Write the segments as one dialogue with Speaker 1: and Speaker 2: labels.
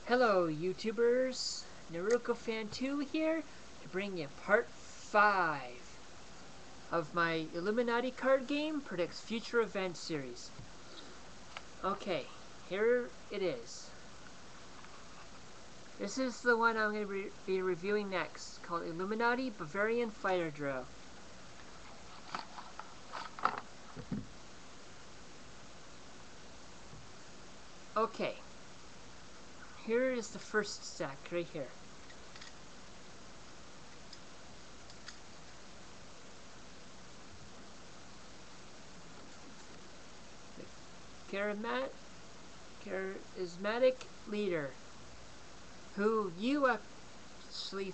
Speaker 1: Hello YouTubers, Naruko Fan 2 here to bring you part 5 of my Illuminati card game predicts future events series. Okay, here it is. This is the one I'm going to be reviewing next, called Illuminati Bavarian Fighter Drill. Okay, here is the first stack right here. Charismatic leader, who you actually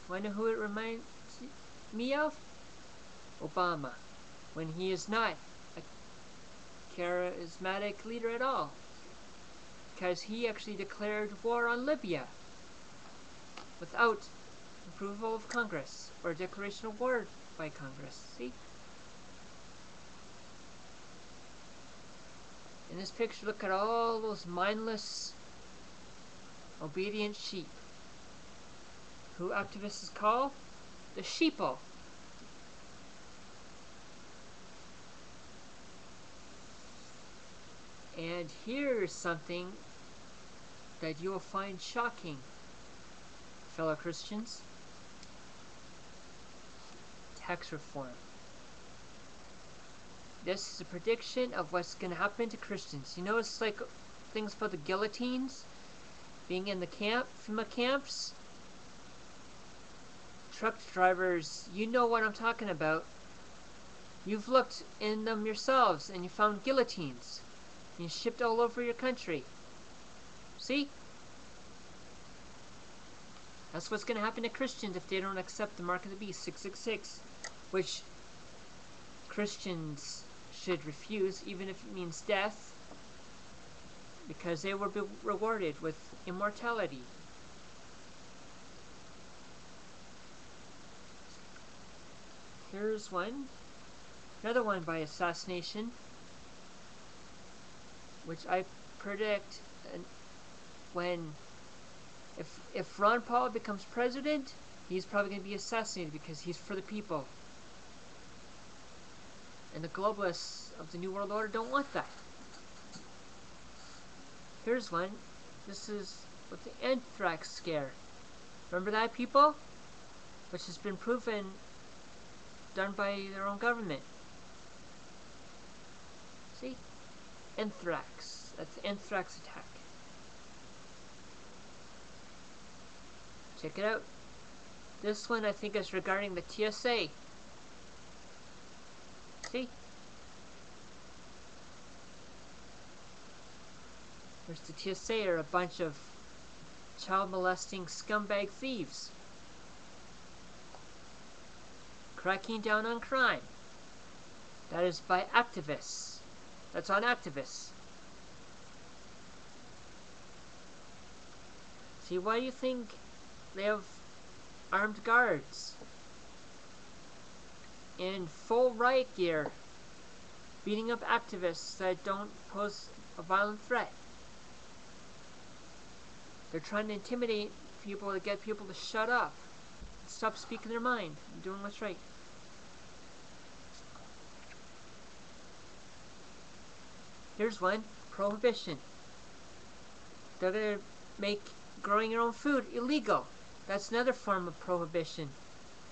Speaker 1: want to know who it reminds me of? Obama, when he is not a charismatic leader at all, because he actually declared war on Libya without approval of Congress or declaration of war by Congress. See? In this picture, look at all those mindless, obedient sheep, who activists call the sheeple. And here's something that you will find shocking, fellow Christians. Tax reform. This is a prediction of what's going to happen to Christians. You know, it's like things about the guillotines being in the FEMA camps. Truck drivers, you know what I'm talking about. You've looked in them yourselves and you found guillotines. And shipped all over your country. See? That's what's going to happen to Christians if they don't accept the mark of the beast 666, which Christians should refuse, even if it means death, because they will be rewarded with immortality. Here's one. Another one by assassination, which I predict if Ron Paul becomes president, he's probably going to be assassinated because he's for the people. And the globalists of the New World Order don't want that. Here's one. This is with the anthrax scare. Remember that, people? Which has been proven, done by their own government. See? Anthrax. That's the anthrax attack. Check it out. This one I think is regarding the TSA. See? There's the TSA are a bunch of child molesting scumbag thieves. Cracking down on crime. That is by activists. That's on activists. See, why do you think they have armed guards in full riot gear beating up activists that don't pose a violent threat? They're trying to intimidate people to get people to shut up, stop speaking their mind, and doing what's right. Here's one. Prohibition. They're going to make growing your own food illegal. That's another form of prohibition,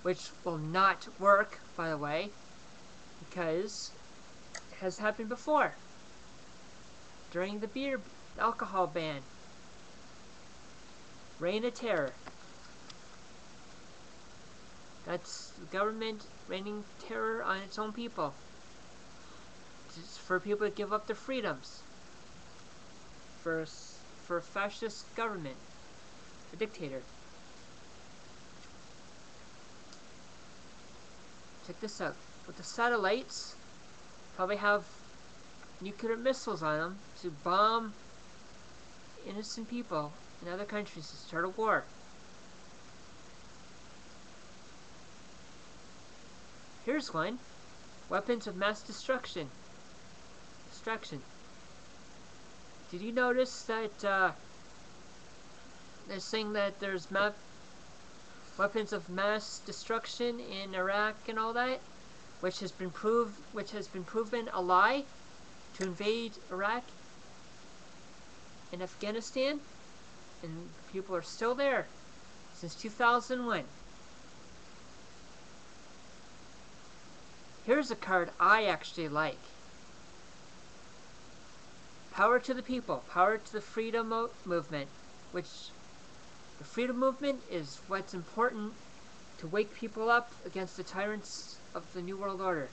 Speaker 1: which will not work, by the way, because it has happened before. During the alcohol ban. Reign of terror. That's the government raining terror on its own people. It's for people to give up their freedoms. For a fascist government. A dictator. Check this out. With the satellites, probably have nuclear missiles on them to bomb innocent people in other countries to start a war. Here's one. Weapons of mass destruction. Did you notice that they're saying that there's weapons of mass destruction in Iraq and all that, which has been proven a lie to invade Iraq and Afghanistan, and people are still there since 2001. Here's a card I actually like. Power to the people, power to the freedom movement, which the freedom movement is what's important to wake people up against the tyrants of the New World Order.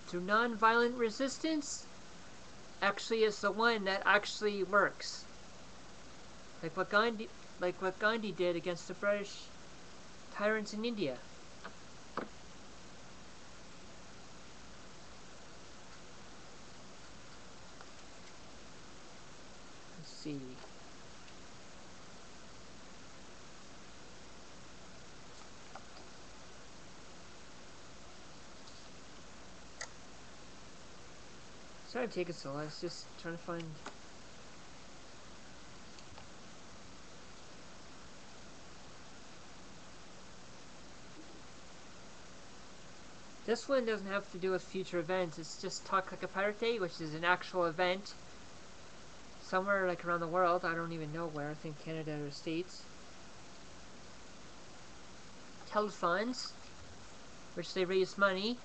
Speaker 1: Through non-violent resistance actually is the one that actually works. Like what Gandhi did against the British tyrants in India. Let's see. Sorry I'm taking so long, I was just trying to find... This one doesn't have to do with future events, it's just Talk Like a Pirate Day, which is an actual event somewhere like around the world. I don't even know where, I think Canada or States. Telethons, which they raise money,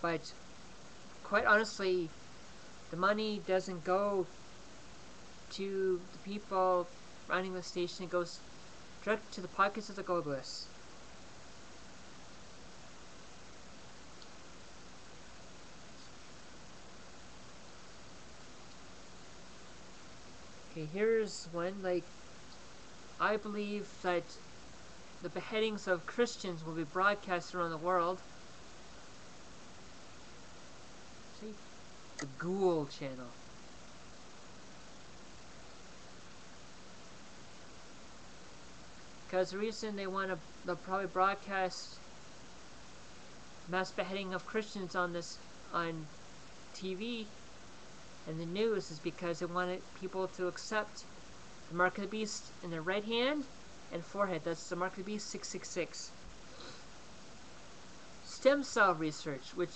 Speaker 1: but quite honestly, the money doesn't go to the people running the station, it goes direct to the pockets of the globalists. Okay, here's one, like, I believe that the beheadings of Christians will be broadcast around the world. See? The Ghoul channel. Because the reason they'll probably broadcast mass beheading of Christians on TV and the news is because they wanted people to accept the mark of the beast in their right hand and forehead. That's the mark of the beast 666. Stem cell research, which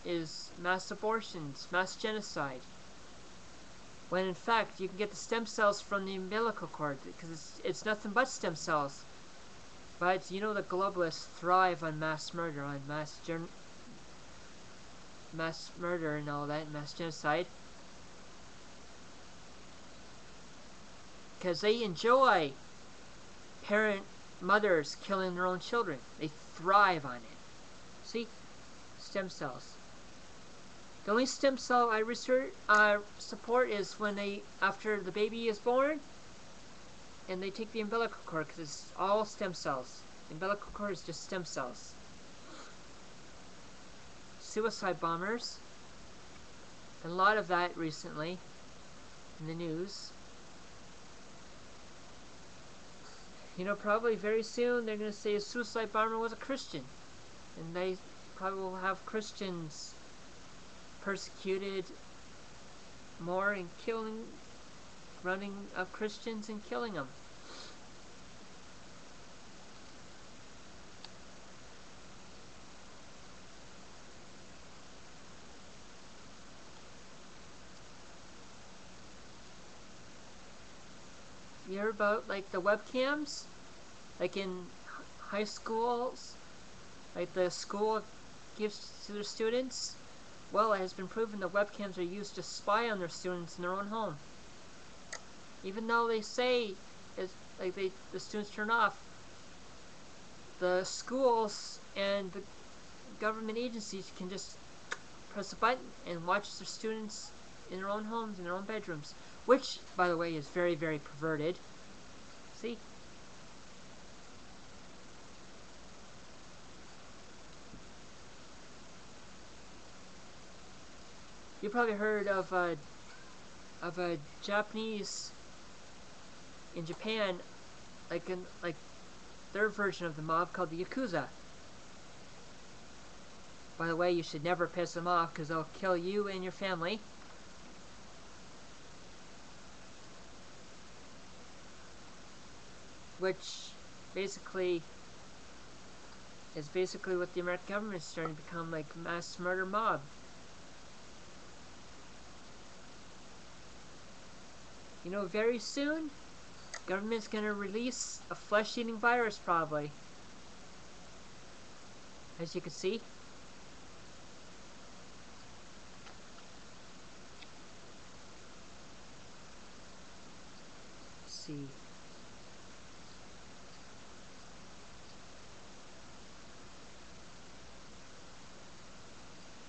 Speaker 1: is mass abortions, mass genocide. When in fact you can get the stem cells from the umbilical cord because it's nothing but stem cells. But you know the globalists thrive on mass murder, on mass murder and all that, mass genocide. Because they enjoy mothers killing their own children. They thrive on it. See? Stem cells. The only stem cell I support is when after the baby is born, and they take the umbilical cord, because it's all stem cells. The umbilical cord is just stem cells. Suicide bombers. A lot of that recently in the news. You know, probably very soon they're going to say a suicide bomber was a Christian. And they probably will have Christians persecuted more and running up Christians and killing them. You heard about like the webcams, like in high schools, like the school gives to their students? Well, it has been proven that webcams are used to spy on their students in their own home. Even though they say the students turn off, the schools and the government agencies can just press a button and watch their students in their own homes, in their own bedrooms. Which, by the way, is very, very perverted. See? You probably heard of a Japanese in Japan, like their version of the mob called the Yakuza. By the way, you should never piss them off because they'll kill you and your family. which basically is what the American government is starting to become, like a mass murder mob. You know, very soon, government's gonna release a flesh-eating virus, probably. As you can see. Let's see.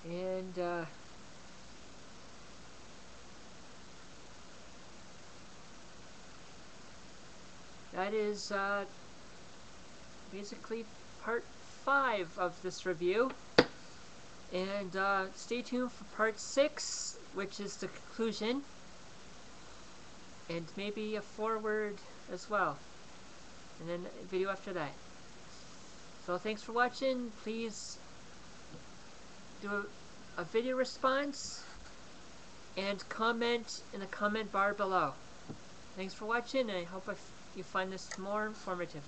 Speaker 1: And, that is, basically part 5 of this review. And, stay tuned for part 6, which is the conclusion. And maybe a foreword as well. And then a video after that. So thanks for watching. Please do a video response and comment in the comment bar below. Thanks for watching, and I hope you find this more informative.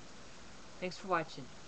Speaker 1: Thanks for watching.